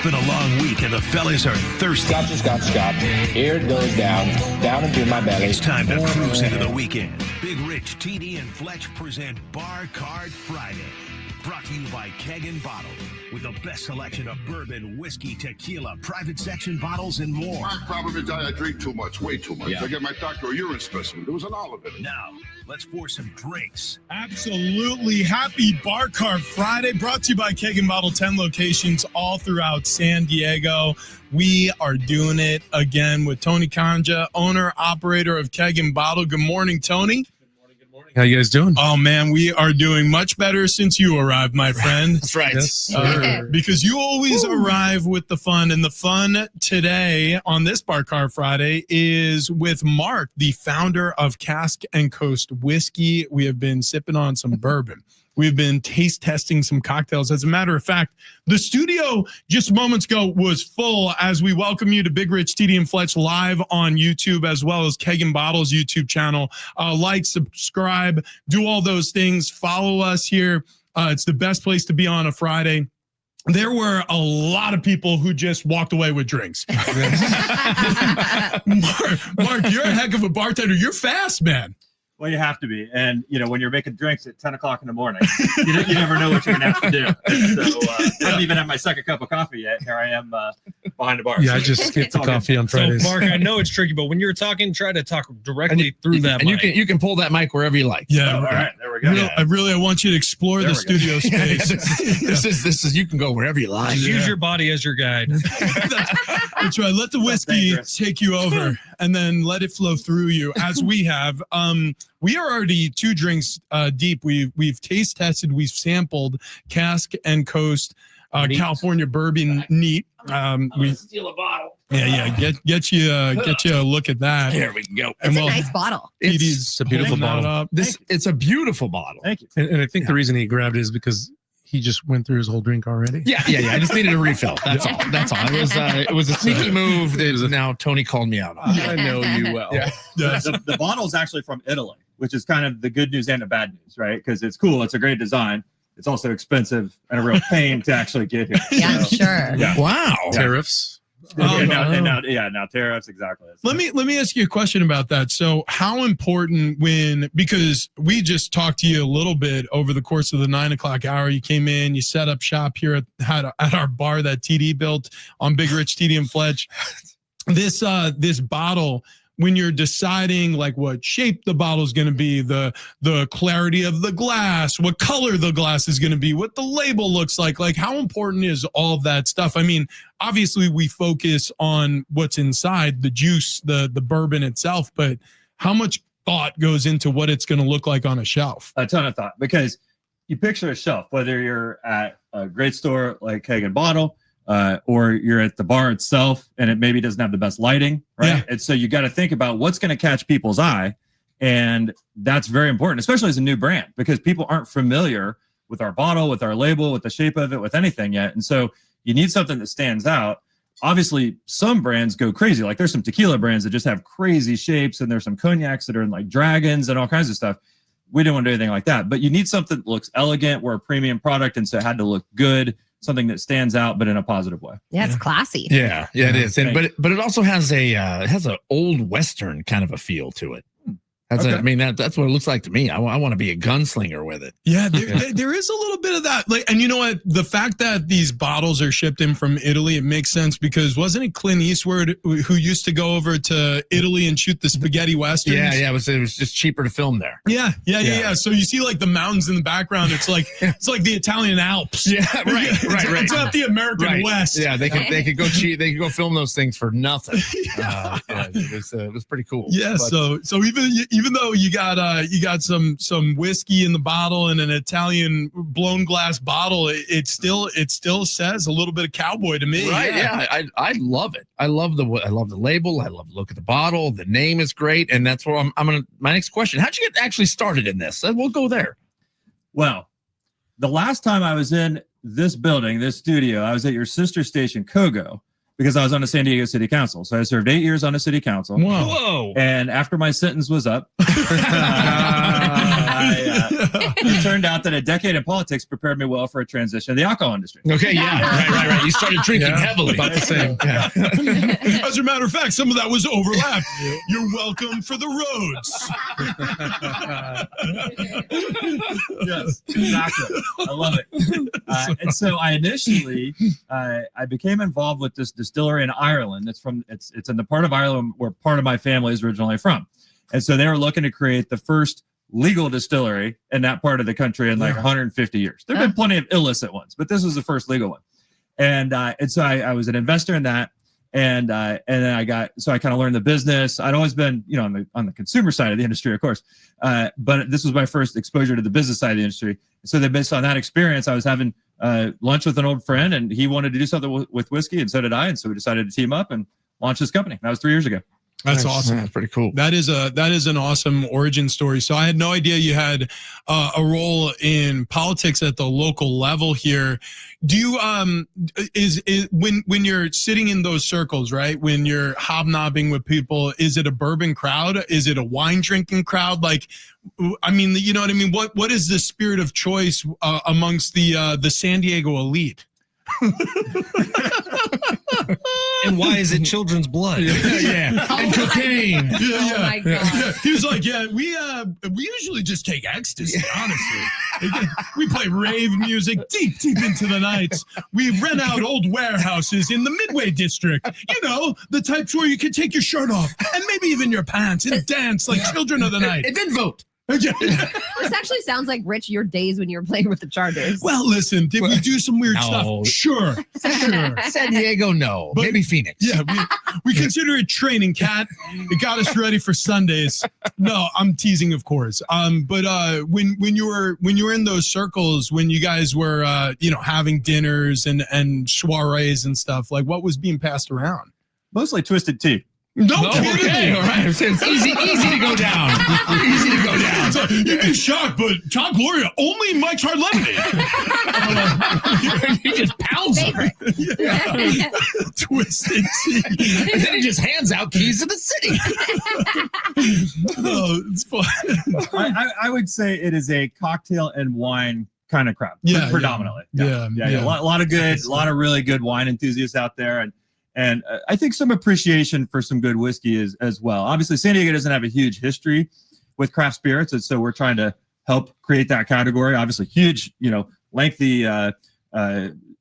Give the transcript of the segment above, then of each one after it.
been a long week and the fellas are thirsty. Scotch. Here it goes down into my belly. It's time to cruise into the weekend. Big Rich, TD, and Fletch present Bar Card Friday. Brought to you by Keg and Bottle, with the best selection of bourbon, whiskey, tequila, private section bottles, and more. My problem is I drink too much, way too much. Yeah. I get my doctor a urine specimen. There was an olive in it. Now, let's pour some drinks. Absolutely. Happy Bar Card Friday, brought to you by Keg and Bottle, 10 locations all throughout San Diego. We are doing it again with Tony Kanja, owner, operator of Keg and Bottle. Good morning, Tony. How you guys doing? Oh, man, we are doing much better since you arrived, my friend. That's right. Yes, because you always arrive with the fun. And the fun today on this Bar Card Friday is with Mark, the founder of Cask and Coast Whiskey. We have been sipping on some bourbon. We've been taste testing some cocktails. As a matter of fact, the studio just moments ago was full as we welcome you to Big Rich, TD, and Fletch live on YouTube, as well as Keg and Bottle's YouTube channel. Like, subscribe, do all those things. Follow us here. It's the best place to be on a Friday. There were a lot of people who just walked away with drinks. Mark, you're a heck of a bartender. You're fast, man. Well, you have to be. And, you know, when you're making drinks at 10 o'clock in the morning, you never know what you're going to have to do. So I haven't even had my second cup of coffee yet. Here I am behind the bar. Yeah, I just skipped the coffee on Fridays. So, Mark, I know it's tricky, but when you're talking, try to talk directly through that and mic. you can pull that mic wherever you like. Yeah. All right. There we go. I want you to explore the studio space. This is you can go wherever you like. Use your body as your guide. That's right. Let the whiskey take you over and then let it flow through you as we have. We are already 2 drinks deep. We've taste tested. We've sampled Cask and Coast California Bourbon neat. We steal a bottle. Yeah. Get you a look at that. Here we go. It's a nice bottle. It's a beautiful bottle. It's a beautiful bottle. Thank you. And I think the reason he grabbed it is because he just went through his whole drink already. Yeah. I just needed a refill. That's all. It was a sneaky move that now Tony called me out on. I know you well. Yeah. The bottle is actually from Italy, which is kind of the good news and the bad news, right? Because it's cool. It's a great design. It's also expensive and a real pain to actually get here. Yeah, So, sure. Yeah. Wow. Tariffs. Now tariffs, exactly. Let me ask you a question about that. So how important because we just talked to you a little bit over the course of the 9 o'clock hour, you came in, you set up shop here at our bar that TD built on Big Rich, TD, and Fletch. This bottle, when you're deciding like what shape the bottle is going to be, the clarity of the glass, what color the glass is going to be, what the label looks like how important is all of that stuff? I mean, obviously we focus on what's inside, the juice, the bourbon itself, but how much thought goes into what it's going to look like on a shelf? A ton of thought, because you picture a shelf, whether you're at a great store like Keg and Bottle, or you're at the bar itself and it maybe doesn't have the best lighting, right? Yeah. And so you got to think about what's going to catch people's eye. And that's very important, especially as a new brand, because people aren't familiar with our bottle, with our label, with the shape of it, with anything yet. And so you need something that stands out. Obviously, some brands go crazy. Like there's some tequila brands that just have crazy shapes, and there's some cognacs that are in like dragons and all kinds of stuff. We didn't want to do anything like that, but you need something that looks elegant. We're a premium product, and so it had to look good. Something that stands out, but in a positive way. Yeah, it's classy. Yeah, it is. And but it also has an old Western kind of a feel to it. That's what it looks like to me. I want to be a gunslinger with it. Yeah, there is a little bit of that. And you know what? The fact that these bottles are shipped in from Italy, it makes sense, because wasn't it Clint Eastwood who used to go over to Italy and shoot the spaghetti westerns? Yeah. It was just cheaper to film there. Yeah. So you see like the mountains in the background. It's like the Italian Alps. Yeah, right. It's not the American West. Yeah, they could go cheat. They could go film those things for nothing. It was pretty cool. Yeah. But, so even though you got some whiskey in the bottle and an Italian blown glass bottle, it still says a little bit of cowboy to me. Right? Yeah, I love it. I love the label. I love the look of the bottle. The name is great, and that's where I'm gonna. My next question: how'd you get actually started in this? We'll go there. Well, the last time I was in this building, this studio, I was at your sister station, Kogo, because I was on the San Diego City Council. So I served 8 years on the city council. Whoa. And after my sentence was up, I it turned out that a decade in politics prepared me well for a transition to the alcohol industry. Okay, yeah, right. You started drinking heavily. About the same. Yeah. As a matter of fact, some of that was overlap. You're welcome for the roads. Yes, exactly. I love it. And so I initially, I became involved with this distillery in Ireland. It's in the part of Ireland where part of my family is originally from. And so they were looking to create the first legal distillery in that part of the country in like 150 years. There have been plenty of illicit ones, but this was the first legal one. And so I was an investor in that. And then I kind of learned the business. I'd always been, on the consumer side of the industry, of course. But this was my first exposure to the business side of the industry. So then based on that experience, I was having lunch with an old friend, and he wanted to do something with whiskey, and so did I. And so we decided to team up and launch this company. That was 3 years ago. That's awesome. That's pretty cool. That is an awesome origin story. So I had no idea you had a role in politics at the local level here. Do you is when you're sitting in those circles, right? When you're hobnobbing with people, is it a bourbon crowd? Is it a wine drinking crowd? Like, I mean, you know what I mean? What is the spirit of choice amongst the San Diego elite? And why is it children's blood? Yeah. And cocaine. Oh my God. He was like, yeah, we usually just take ecstasy, honestly. We play rave music deep into the nights. We rent out old warehouses in the Midway district. The types where you can take your shirt off and maybe even your pants and dance like children of the night. And then vote. This actually sounds like, Rich, your days when you were playing with the Chargers. Well, listen, did we do some weird stuff? Sure. San Diego, no. But maybe Phoenix. Yeah, we consider it training, Cat. It got us ready for Sundays. No, I'm teasing, of course. But when you were in those circles, when you guys were having dinners and soirees and stuff, like what was being passed around? Mostly twisted tea. No, okay, all right. It's easy to go down. Easy to go down. So, you'd be shocked, but Tom Gloria only Mike's Hard Lemonade. He just pounds it. Twisted tea. And then he just hands out keys to the city. Oh, it's fun. I would say it is a cocktail and wine kind of crowd. Yeah, predominantly. Yeah. A lot of really good wine enthusiasts out there, and I think some appreciation for some good whiskey as well. Obviously, San Diego doesn't have a huge history with craft spirits, and so we're trying to help create that category. Obviously, huge, lengthy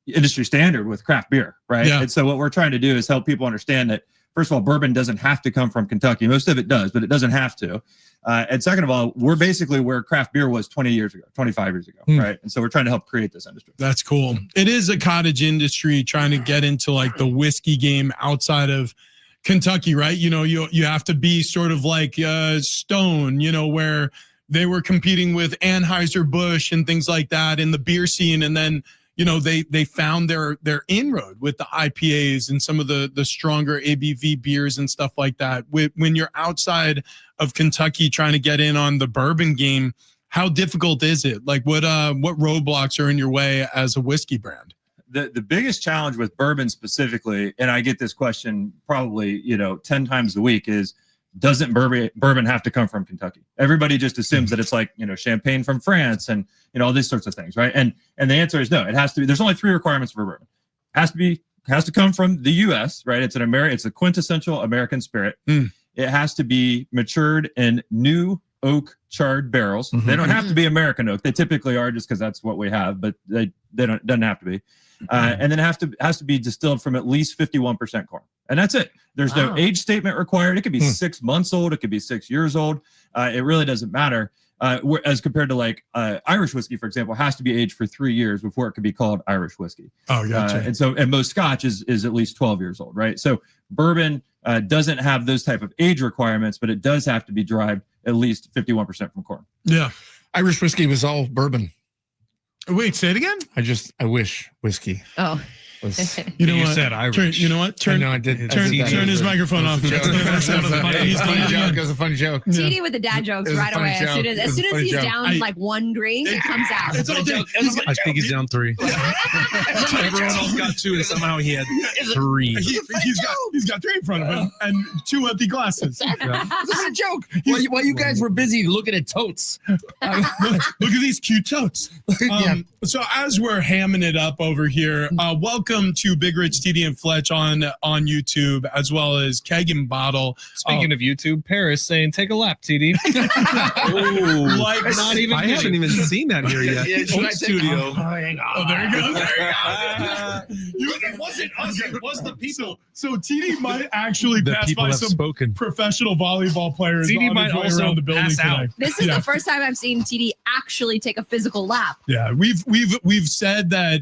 industry standard with craft beer, right? Yeah. And so what we're trying to do is help people understand that, first of all, bourbon doesn't have to come from Kentucky. Most of it does, but it doesn't have to. And second of all, we're basically where craft beer was 20 years ago, 25 years ago, right? And so we're trying to help create this industry. That's cool. It is a cottage industry trying to get into like the whiskey game outside of Kentucky, right? You have to be sort of like Stone, where they were competing with Anheuser-Busch and things like that in the beer scene. And then, they found their inroad with the IPAs and some of the stronger ABV beers and stuff like that. When you're outside of Kentucky trying to get in on the bourbon game, how difficult is it? Like what roadblocks are in your way as a whiskey brand? The biggest challenge with bourbon specifically, and I get this question probably 10 times a week, is doesn't bourbon have to come from Kentucky? Everybody just assumes that it's like champagne from France and all these sorts of things, right? And the answer is no. It has to be. There's only 3 requirements for bourbon. Has to come from the U.S., right? It's a quintessential American spirit. It has to be matured in new oak charred barrels. Mm-hmm. They don't have to be American oak. They typically are, just because that's what we have, but they doesn't have to be. And then it has to be distilled from at least 51% corn, and that's it. There's no age statement required. It could be 6 months old. It could be 6 years old. It really doesn't matter. As compared to like Irish whiskey, for example, has to be aged for 3 years before it could be called Irish whiskey. Oh, gotcha. And most Scotch is at least 12 years old, right? So bourbon doesn't have those type of age requirements, but it does have to be derived at least 51% from corn. Yeah. Irish whiskey was all bourbon. Wait, say it again? I wish whiskey. Oh. You know You what? said Irish. You know what? Turn I did. turn his microphone off. That was a funny joke. TD with the dad jokes It was a right funny away. joke. It As was soon a as funny he's joke. down like one drink, it comes out. It's all day. I think he's down 3. Everyone else got 2, and somehow he had 3. He's got 3 in front of him and 2 empty glasses. This is a joke. While you guys were busy looking at totes. Look at these cute totes. So as we're hamming it up over here, welcome to Big Rich, TD, and Fletch on YouTube, as well as Keg and Bottle. Speaking of YouTube, Paris saying, take a lap, TD. Like not even I haven't even seen that here yet. Should I Studio. Oh, there he goes. It wasn't us, it was the people. So TD might actually The pass people by have some spoken. professional volleyball players. TD on might his way also around the building pass out. today. This is the first time I've seen TD actually take a physical lap. Yeah, we've said that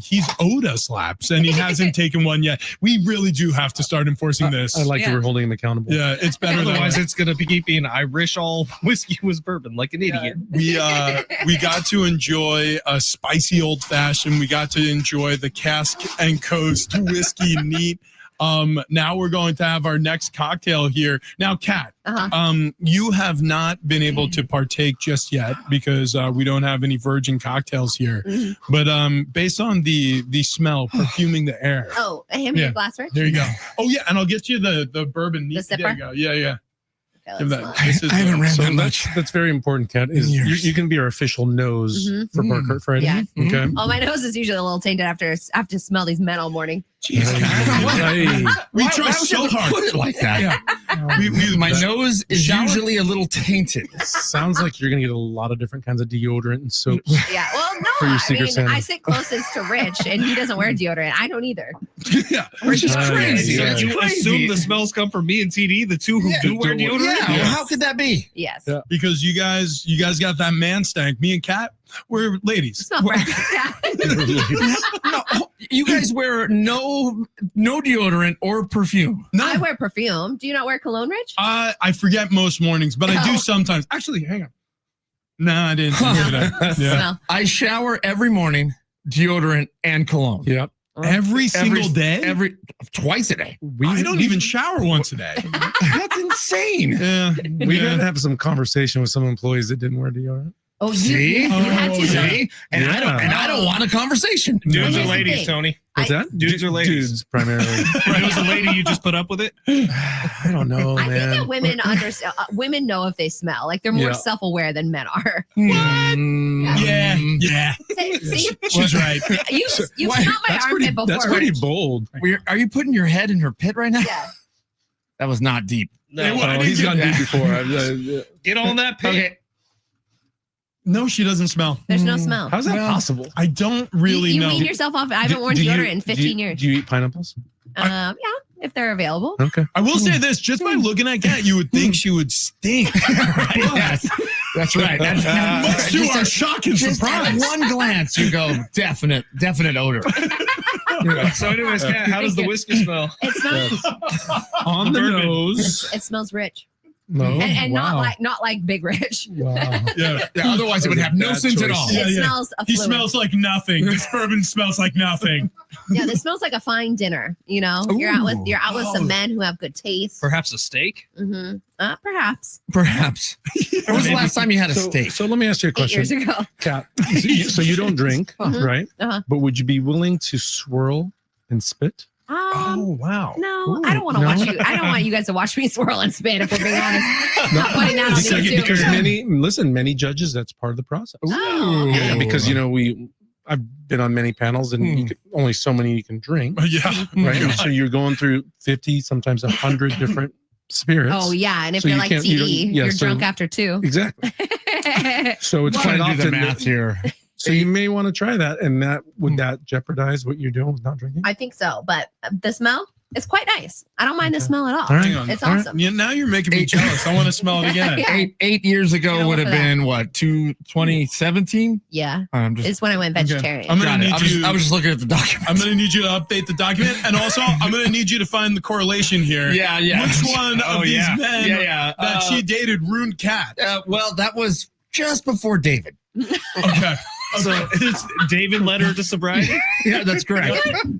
he's owed us laps and he hasn't taken one yet. We really do have to start enforcing this. I like that we're holding him accountable. Yeah, it's better. Otherwise, than it's going to keep being Irish all whiskey was bourbon like an idiot. we got to enjoy a spicy old fashioned. We got to enjoy the Cask and Coast whiskey neat. Now we're going to have our next cocktail here. Now, Kat, you have not been able to partake just yet because we don't have any virgin cocktails here. But based on the smell perfuming the air. Oh, hand me a glass, Rich. There you go. Oh yeah, and I'll get you the bourbon neat. The There you sipper? go. Yeah. Okay, Give let's that. smell it. I haven't ran So that much. that's very important, Kat. Is you can be our official nose for Bar Friday. Yeah. Okay. Oh, my nose is usually a little tainted after I have to smell these men all morning. Jeez, we try so hard. Put it like that. Yeah. My nose is usually a little tainted. Sounds like you're gonna get a lot of different kinds of deodorant and soaps. Yeah. Well, For no, your I Secret mean, Santa. I sit closest to Rich, and he doesn't wear deodorant. I don't either. Yeah. Which is crazy. Yeah. That's You crazy. assume the smells come from me and TD, the two who do wear deodorant? Yeah, well, how could that be? Yes. Yeah. Because you guys got that man stank. Me and Kat, we're ladies. Smell fresh. Yeah. No, you guys wear no deodorant or perfume. I wear perfume. Do you not wear cologne, Rich? I forget most mornings, but I do sometimes. Actually, hang on. No, I didn't. Yeah. Smell. I shower every morning, deodorant and cologne. Yep. Every single day? Twice a day. I don't even shower once a day. That's insane. Yeah. We had to have some conversation with some employees that didn't wear deodorant. Oh, See? you had to. See? And Yeah. I don't want a conversation. Dudes Here's or the ladies, thing. Tony? What's that? Dudes or ladies? Dudes, primarily. It was a lady, you just put up with it? I don't know, I think man. that women know if they smell. Like they're more Yeah. self-aware than men are. Yeah. See, She's right. you Why- smelled my armpit before. That's pretty Rich. bold. Are you putting your head in her pit right now? Yeah. That was not deep. No. Well, Oh, he's gone deep before. Get on that pig. Okay. No, she doesn't smell. There's no smell. How's that Well, possible? I don't really you know. wean yourself off. I haven't worn Do you- deodorant in 15 do you- years. Do you eat pineapples? Yeah, if they're available. Okay. I will say this: just by looking at Kat, you would think she would stink. Yes, that's right. Much to our shock and Just surprise. at one glance, you go definite odor. So anyways, Kat, how does the whiskey smell? It smells. On the bourbon. nose. It smells rich, No. and wow. not like Big Rich. Wow. Yeah. Yeah, otherwise, it would have no Bad sense at choice. all. Yeah, It yeah. smells a He fluid. smells like nothing. This bourbon smells like nothing. Yeah, this smells like a fine dinner. You know, you're out with some men who have good taste. Perhaps a steak? Mm-hmm. Perhaps Perhaps. When was the last time you had a So, steak? so let me ask you a 8 question. years ago. Kat, so you don't drink, Mhm. right? Uh-huh. But would you be willing to swirl and spit? Wow. No, I don't want to no? watch you. I don't want you guys to watch me swirl and spin. If we're being honest, not putting that on Because, YouTube. because many judges, that's part of the process. Oh, okay. Yeah, because I've been on many panels and you can, only so many you can drink, Yeah. right? And so you're going through 50, sometimes 100 different spirits. Oh yeah, and if So you're you like can't- you don't- TD, yeah, you're so- drunk after 2. Exactly. So it's Trying quite to do the often. math here. So you may want to try that, and would that jeopardize what you're doing with not drinking? I think so, but the smell is quite nice. I don't mind the smell at all. All right. Hang on. It's All right. awesome. Yeah, now you're making me jealous. I want to smell it again. Yeah. 8 years ago Yeah, would have look for that. been what? 2017. Yeah, I'm just. it's when I went vegetarian. I'm gonna Got it. need you. I was just looking at the document. I'm gonna need you to update the document, and also I'm gonna need you to find the correlation here. Yeah. Which one of these men Yeah. that she dated ruined Kat? Well, that was just before David. Okay. So it's David led her to sobriety. Yeah, that's correct.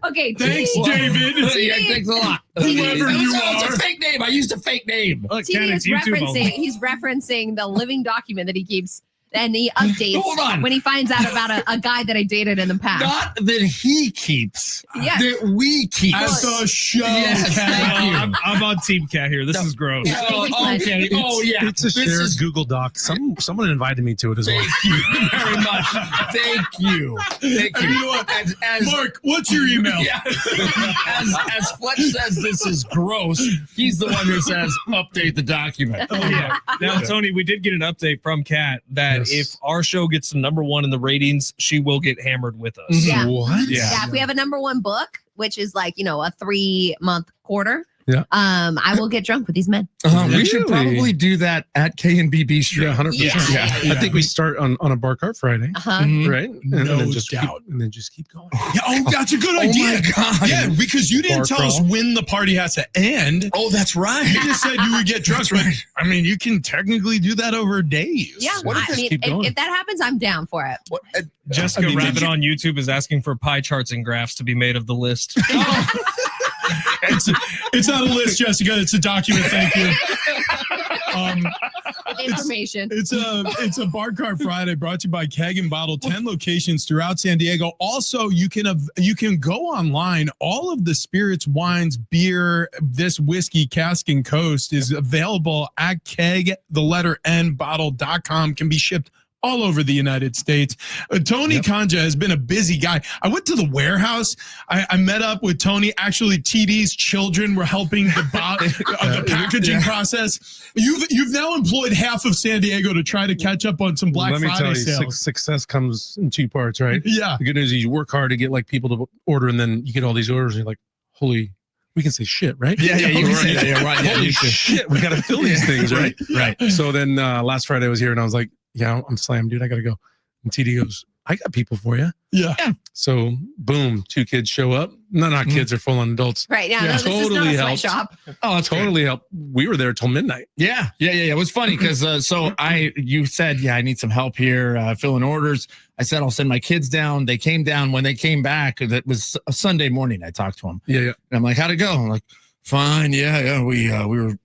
Okay, Thanks, TD David. Yeah, thanks a lot. Whoever you It's are. a fake name. I used a fake name. Look, TD Ken, is it's YouTube only. he's referencing the living document that he keeps, and he updates Hold on. when he finds out about a guy that I dated in the past. Not that he keeps. Yeah. That we keep. At the show. Yes, Ken. thank you. I'm on Team Cat here. This is gross. Oh, okay. Oh, yeah. It's a This shared is- Google Doc. Someone invited me to it as well. Thank you very much. Thank you. Thank And you. you know what? As, Mark, what's your email? yeah, as Fletch says this is gross, he's the one who says update the document. Oh, yeah. Now, Tony, we did get an update from Kat that Yes. if our show gets to #1 in the ratings, she will get hammered with us. Yeah. What? Yeah, if we have a #1 book, which is like, a 3-month quarter, Yeah. I will get drunk with these men. We should Really? probably do that at K&B Bistro. Yeah, 100%. Yeah. I think we start on a bar cart Friday, Uh-huh. right? And No then just doubt. keep going. Yeah, oh, that's a good Oh idea. my God. Yeah, because you didn't Bar tell us crawl. when the party has to end. Oh, that's right. You just said you would get drunk. But, I mean, you can technically do that over days. Yeah, What if I just mean, keep going? if that happens, I'm down for it. Jessica I mean, Rabbit did you- on YouTube is asking for pie charts and graphs to be made of the list. It's not a list, Jessica. It's a document. Thank you. Information. It's a Bar Cart Friday brought to you by Keg and Bottle, 10 locations throughout San Diego. Also, you can go online. All of the spirits, wines, beer, this whiskey, Cask and Coast is available at keg.bottle.com. Can be shipped all over the United States. Tony Kanja has been a busy guy. I went to the warehouse. I met up with Tony. Actually, TD's children were helping the packaging process. You've now employed half of San Diego to try to catch up on some Black Let me Friday tell you, sales. success comes in 2 parts, right? Yeah. The good news is you work hard to get like people to order, and then you get all these orders, and you're like, holy, we can say shit, right? Yeah, you can say that. Yeah, right. Yeah, Holy you should. shit, we got to fill these things, right? Right. So then last Friday I was here, and I was like, yeah, I'm slammed, dude. I got to go. And TD goes, I got people for you. Yeah. So boom, 2 kids show up. No, not kids, they're full on adults. Right. Yeah, Yeah, no, this is not totally a helps. sweatshop. Oh, it's Totally helped. We were there till midnight. Yeah. It was funny because you said, I need some help here filling orders. I said, I'll send my kids down. They came down. When they came back, that was a Sunday morning. I talked to them. Yeah. And I'm like, how'd it go? I'm like, fine. Yeah. We were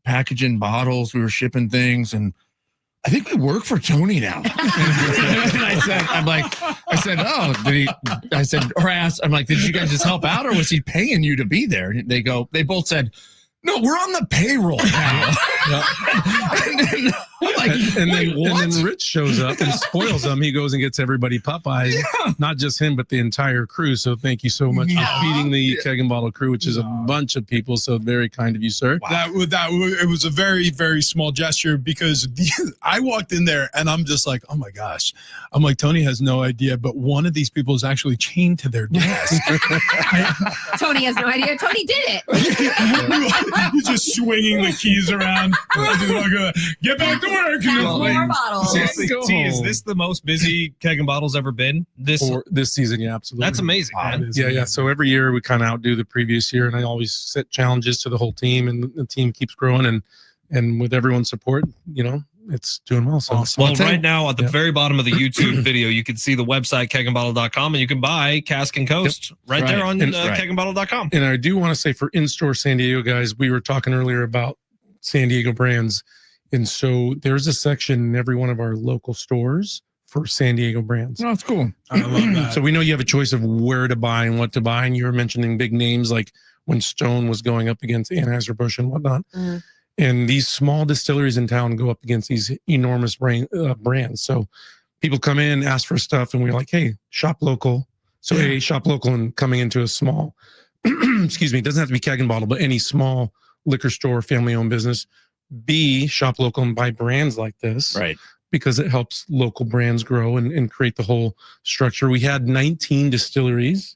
packaging bottles. We were shipping things. And I think we work for Tony now. And I said, oh, I'm like, did you guys just help out or was he paying you to be there? And they both said, no, we're on the payroll now. And then Rich shows up and spoils them. He goes and gets everybody Popeyes, not just him, but the entire crew. So thank you so much for feeding the Keg and Bottle crew, which is a bunch of people. So very kind of you, sir. It was a very, very small gesture because I walked in there and I'm just like, oh my gosh. I'm like, Tony has no idea, but one of these people is actually chained to their desk. Tony has no idea. Tony did it. He's just swinging the keys around. Get back to work. More bottles. T, is this the most busy Keg and Bottle's ever been? For this season, yeah, absolutely. That's amazing, man. Yeah. So every year we kind of outdo the previous year, and I always set challenges to the whole team, and the team keeps growing, and with everyone's support, it's doing well. So Well, right now at the very bottom of the YouTube video, you can see the website kegandbottle.com, and you can buy Cask and Coast right there on kegandbottle.com. And I do want to say for in-store San Diego guys, we were talking earlier about San Diego brands. And so there's a section in every one of our local stores for San Diego brands. No, it's cool. I love that. So we know you have a choice of where to buy and what to buy. And you were mentioning big names like when Stone was going up against Anheuser-Busch and whatnot. Mm. And these small distilleries in town go up against these enormous brands. So people come in, ask for stuff, and we're like, hey, shop local. So A, shop local and coming into a small, excuse me, it doesn't have to be Keg and Bottle, but any small liquor store, family-owned business. B, shop local and buy brands like this. Right. Because it helps local brands grow and create the whole structure. We had 19 distilleries,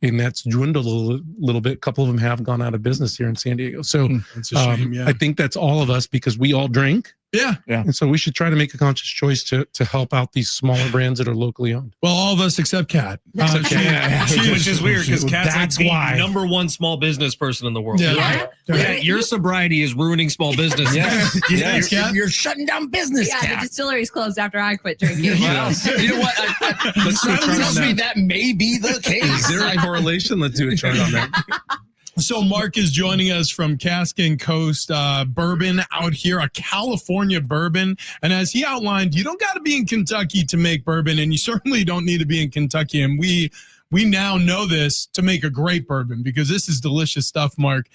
and that's dwindled a little bit. A couple of them have gone out of business here in San Diego. So That's a shame, yeah. I think that's all of us because we all drink. Yeah. And so we should try to make a conscious choice to help out these smaller brands that are locally owned. Well, all of us except Kat. Which is weird because Kat's That's like why. the number one small business person in the world. Yeah. Yeah, your sobriety is ruining small businesses. Yes, Kat? You're shutting down business, Yeah, the Kat. distillery's closed after I quit drinking. Well, you know what? Let's do a chart Tells on me that. that may be the case. Is there a correlation? Let's do a chart on that. So Mark is joining us from Cask and Coast Bourbon out here, a California bourbon. And as he outlined, you don't got to be in Kentucky to make bourbon, and you certainly don't need to be in Kentucky. And we now know this to make a great bourbon because this is delicious stuff, Mark.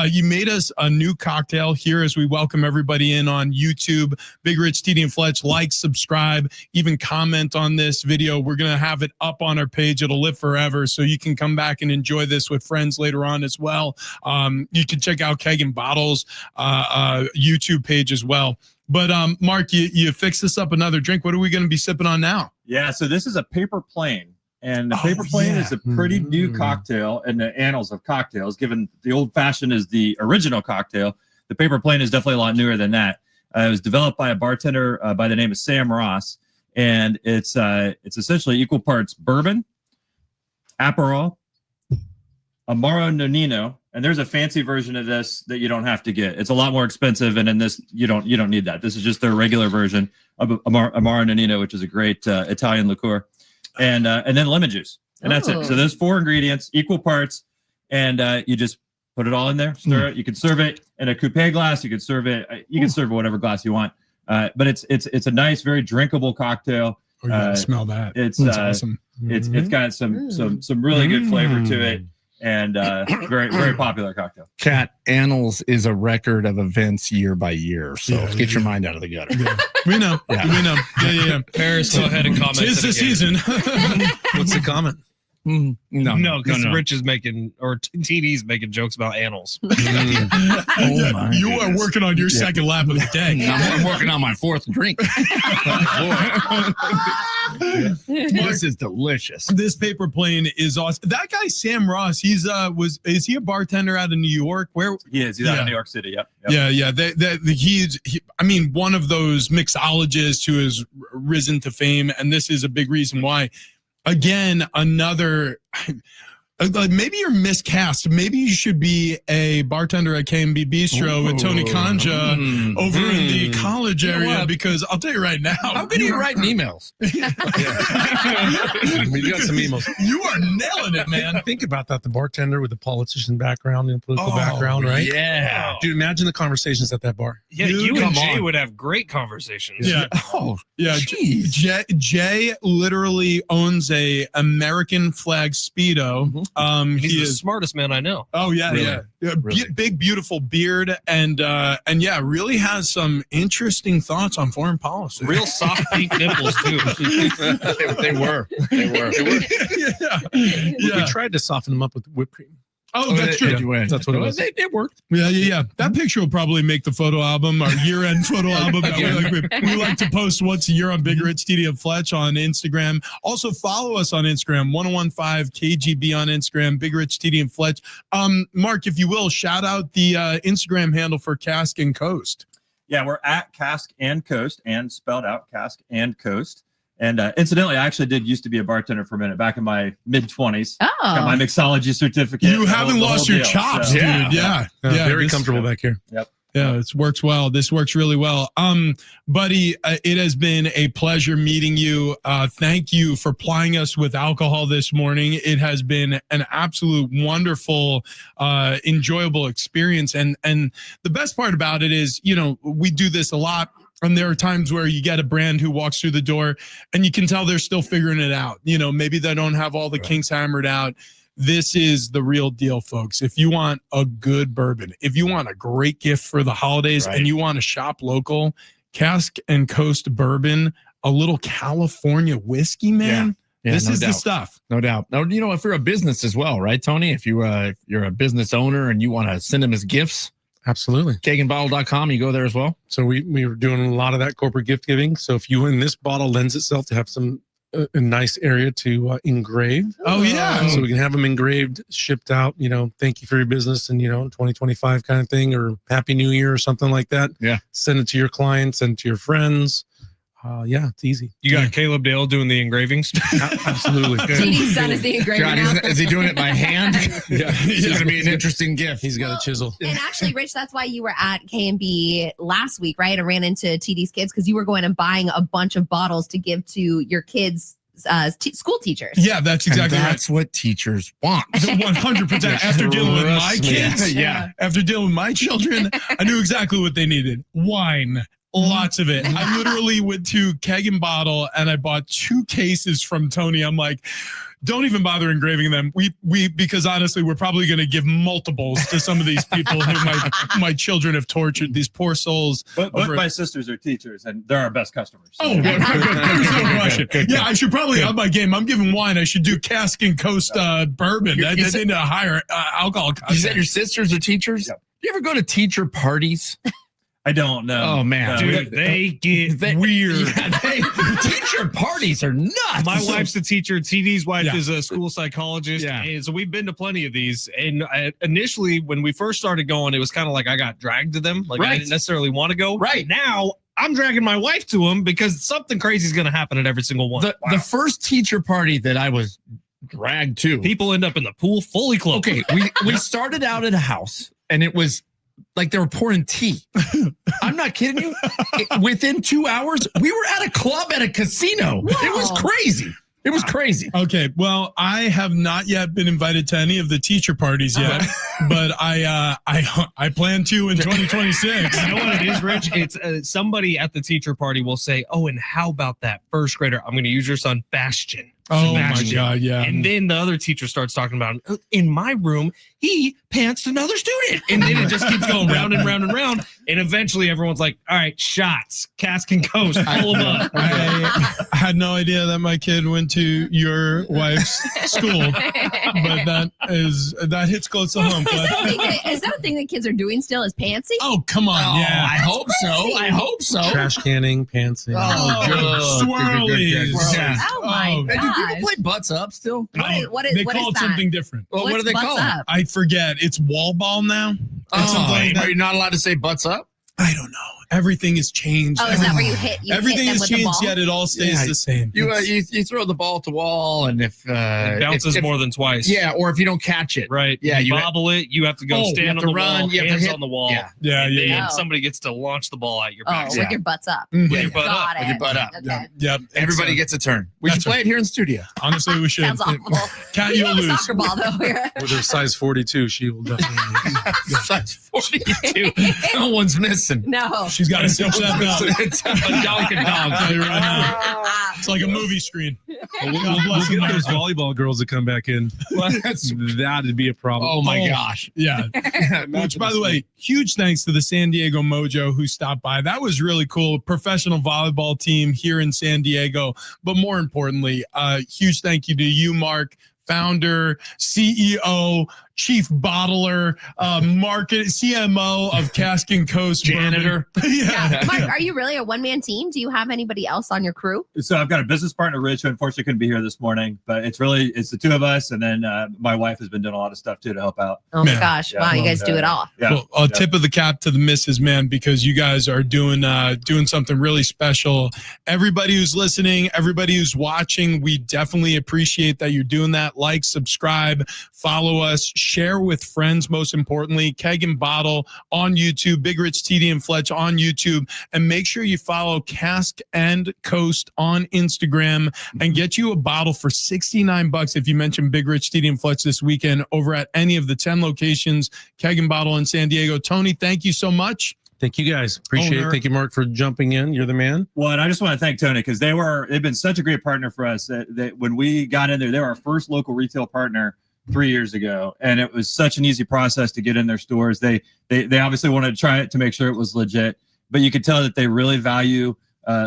You made us a new cocktail here as we welcome everybody in on YouTube. Big Rich, TD, and Fletch, like, subscribe, even comment on this video. We're going to have it up on our page. It'll live forever, so you can come back and enjoy this with friends later on as well. You can check out Keg and Bottles YouTube page as well. But Mark, you fixed this up another drink. What are we going to be sipping on now? Yeah, so this is a Paper Plane. And the Paper Plane is a pretty new cocktail in the annals of cocktails. Given the Old Fashioned is the original cocktail, the Paper Plane is definitely a lot newer than that. It was developed by a bartender by the name of Sam Ross, and it's essentially equal parts bourbon, Aperol, Amaro Monino, and there's a fancy version of this that you don't have to get. It's a lot more expensive, and in this you don't need that. This is just their regular version of Amaro Monino, which is a great Italian liqueur. And then lemon juice, and that's it. So those 4 ingredients, equal parts, and you just put it all in there, stir it. You can serve it in a coupe glass. You can serve it. You can serve it whatever glass you want. But it's a nice, very drinkable cocktail. Oh, you gotta smell that. It's That's awesome. It's got some really good flavor to it, and very very popular cocktail. Kat, Annals is a record of events year by year. So get your mind out of the gutter. Yeah. We know. Yeah. We know. Yeah. Paris, go ahead and comment. Tis the season. What's the comment? No, because Rich is making, or TD's making jokes about annals. Oh my You are goodness. working on your second lap of the day. I'm working on my 4th drink. This is delicious. This Paper Plane is awesome. That guy Sam Ross, is he a bartender out of New York? Where He is. He's out of New York City. Yep. Yeah. I mean, one of those mixologists who has risen to fame, and this is a big reason why. Again, another. Maybe you're miscast. Maybe you should be a bartender at K&B Bistro with Tony Kanja over in the college area, because I'll tell you right now. How good are you writing emails? We got some emails. You are nailing it, man. Think about that. The bartender with the politician background and political background, right? Yeah. Dude, imagine the conversations at that bar. Yeah, you and Jay would have great conversations. Yeah. Oh, Yeah, jeez. Jay literally owns a American flag Speedo. He's He the is. smartest man I know. Oh yeah, Really? yeah. Really? Big beautiful beard, and yeah, really has some interesting thoughts on foreign policy. Real soft pink nipples too. They were. yeah. We tried to soften them up with whipped cream. Oh, that's true. That's what it was. It worked. Yeah. That picture will probably make the photo album, our year-end photo album that we like to post once a year on Big Rich, TD, and Fletch on Instagram. Also, follow us on Instagram, 1015 KGB on Instagram, Big Rich, TD, and Fletch. Mark, if you will, shout out the Instagram handle for Cask and Coast. Yeah, we're at Cask and Coast, and spelled out Cask and Coast. And incidentally, I actually did used to be a bartender for a minute back in my mid-20s. Got my mixology certificate. You haven't lost your chops, dude. Yeah. Very comfortable back here. Yep. Yeah, it works well. This works really well. Buddy, it has been a pleasure meeting you. Thank you for plying us with alcohol this morning. It has been an absolute wonderful, enjoyable experience. And the best part about it is, we do this a lot. And there are times where you get a brand who walks through the door and you can tell they're still figuring it out. Maybe they don't have all the kinks hammered out. This is the real deal, folks. If you want a good bourbon, if you want a great gift for the holidays, and you want to shop local, Cask and Coast Bourbon, a little California whiskey, man. Yeah, this no is doubt. the stuff. No doubt. No, if you're a business as well, right, Tony? If you're a business owner and you want to send them as gifts, Absolutely. kegendbottle.com, you go there as well. So we were doing a lot of that corporate gift giving. So if you win, this bottle lends itself to have some a nice area to engrave. Oh yeah. So we can have them engraved, shipped out, thank you for your business and, 2025 kind of thing, or Happy New Year or something like that. Yeah. Send it to your clients and to your friends. Yeah, it's easy. You got Caleb Dale doing the engravings? Absolutely. TD's son is the engraver God, now. is he doing it by hand? Yeah. It's going to be an interesting gift. He's got a chisel. And actually, Rich, that's why you were at K&B last week, right? I ran into TD's kids because you were going and buying a bunch of bottles to give to your kids' school teachers. Yeah, that's exactly right. That's what teachers want. 100%. After dealing with my Trust me. kids, Yeah. after dealing with my children, I knew exactly what they needed. Wine. Lots of it. I literally went to Keg and Bottle and I bought 2 cases from Tony. I'm like, don't even bother engraving them. We because honestly, we're probably going to give multiples to some of these people who my children have tortured, these poor souls. But my sisters are teachers, and they're our best customers. So. Oh, there's no question. Yeah, I should probably up my game. I'm giving wine. I should do Cask and Coast Bourbon. That need a higher alcohol content. You said your sisters are teachers? Yep. Do you ever go to teacher parties? I don't know. Oh, man. Dude, they get weird. Yeah, teacher parties are nuts. My wife's a teacher. TD's wife Yeah. is a school psychologist. Yeah. And so we've been to plenty of these. And initially, when we first started going, it was kind of like I got dragged to them. Like I Right. didn't necessarily want to go. Right. Now, I'm dragging my wife to them because something crazy is going to happen at every single one. The first teacher party that I was dragged to. People end up in the pool fully clothed. Okay, we started out at a house, and it was like they were pouring tea. I'm not kidding you. Within 2 hours, we were at a club at a casino. Whoa. It was crazy. It was crazy. Okay, well, I have not yet been invited to any of the teacher parties yet, but I plan to in 2026. You know what it is, Rich? It's somebody at the teacher party will say, "Oh, and how about that first grader? I'm going to use your son, Bastion." Oh Bastion. my God, yeah. And then the other teacher starts talking about, in my room, he pantsed another student. And then it just keeps going round and round and round. And eventually everyone's like, all right, shots, Cask and Coast, pull them up. I had no idea that my kid went to your wife's school, but that hits close to home. Is that a thing that kids are doing still? Is pantsy? Oh, come on, yeah. I hope so. I hope so. Trash canning, pantsing. Swirlies. Yeah. Oh my Hey, do gosh. people play butts up still? What is They call it that? something different. Well, what do they What's call butts it? up? I forget. It's wall ball now. It's something like that. Are you not allowed to say butts up? I don't know. Everything has changed. Oh, is that where you hit Everything them has with the changed, ball? yet it all stays Yeah. the same. You throw the ball at the wall, and if It bounces if- more than twice. yeah, or if you don't catch it, Right. Yeah, you you bobble it. You have to go Oh, you stand have on to the run, wall, you have to hands hit- on the wall. yeah. Yeah, And yeah, then yeah. somebody gets to launch the ball at your Oh, back. with your butts up. Mhm. With your butt up. Got it. With your butt up. Okay. Yep. everybody gets a turn. We should That's play it here in studio. Honestly, we should. Sounds awful. Cat, You you'll have a lose. soccer ball though. With her size 42, she will definitely. Size 42. No one's missing. No. She's got to cinch that belt. It's a Dunkin' I'll Dog. tell you right now. It's like a movie screen. We'll God bless get those America. volleyball girls to come back in. That'd be a problem. Oh my Oh. gosh. Yeah. Which, by the way, huge thanks to the San Diego Mojo who stopped by. That was really cool. Professional volleyball team here in San Diego. But more importantly, huge thank you to you, Mark, founder, CEO, chief bottler, market CMO of Cask and Coast Janitor. Bourbon. Yeah. Mark, are you really a one-man team? Do you have anybody else on your crew? So I've got a business partner, Rich, who unfortunately couldn't be here this morning, but it's the two of us. And then my wife has been doing a lot of stuff too to help out. Oh my Man. gosh. Yeah. Wow, you guys do it all. Yeah. Well, a tip of the cap to the missus, man, because you guys are doing something really special. Everybody who's listening, everybody who's watching, we definitely appreciate that you're doing that. Like, subscribe, follow us, share with friends, most importantly. Keg and Bottle on YouTube, Big Rich TD and Fletch on YouTube, and make sure you follow Cask and Coast on Instagram and get you a bottle for $69 if you mention Big Rich TD and Fletch this weekend over at any of the 10 locations, Keg and Bottle in San Diego. Tony, thank you so much. Thank you guys. Appreciate Owner. it. Thank you, Mark, for jumping in. You're the man. Well, and I just want to thank Tony because they've been such a great partner for us. That when we got in there, they were our first local retail partner 3 years ago, and it was such an easy process to get in their stores. They obviously wanted to try it to make sure it was legit, but you could tell that they really value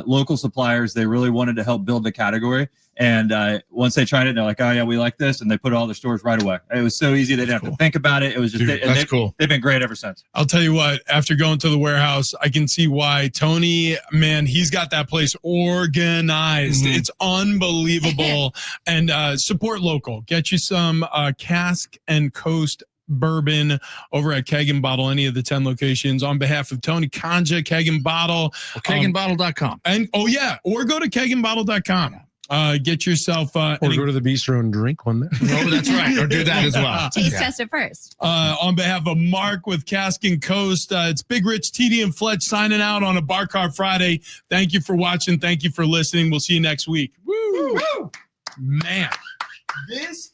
local suppliers. They really wanted to help build the category. And once they tried it, they're like, oh, yeah, we like this. And they put all their stores right away. It was so easy. They didn't have to think about it. It was just, Dude, cool. They've been great ever since. I'll tell you what, after going to the warehouse, I can see why Tony, man, he's got that place organized. Mm-hmm. It's unbelievable. And support local. Get you some Cask and Coast Bourbon over at Keg and Bottle, any of the 10 locations. On behalf of Tony Kanja, Keg and Bottle. Kegandbottle.com. And or go to kegandbottle.com. Get yourself or go to the bistro and drink one there. No, that's right. Or do that as well. Taste test it first. On behalf of Mark with Cask and Coast, it's Big Rich, TD, and Fletch signing out on a Bar Card Friday. Thank you for watching. Thank you for listening. We'll see you next week. Woo! Man, this is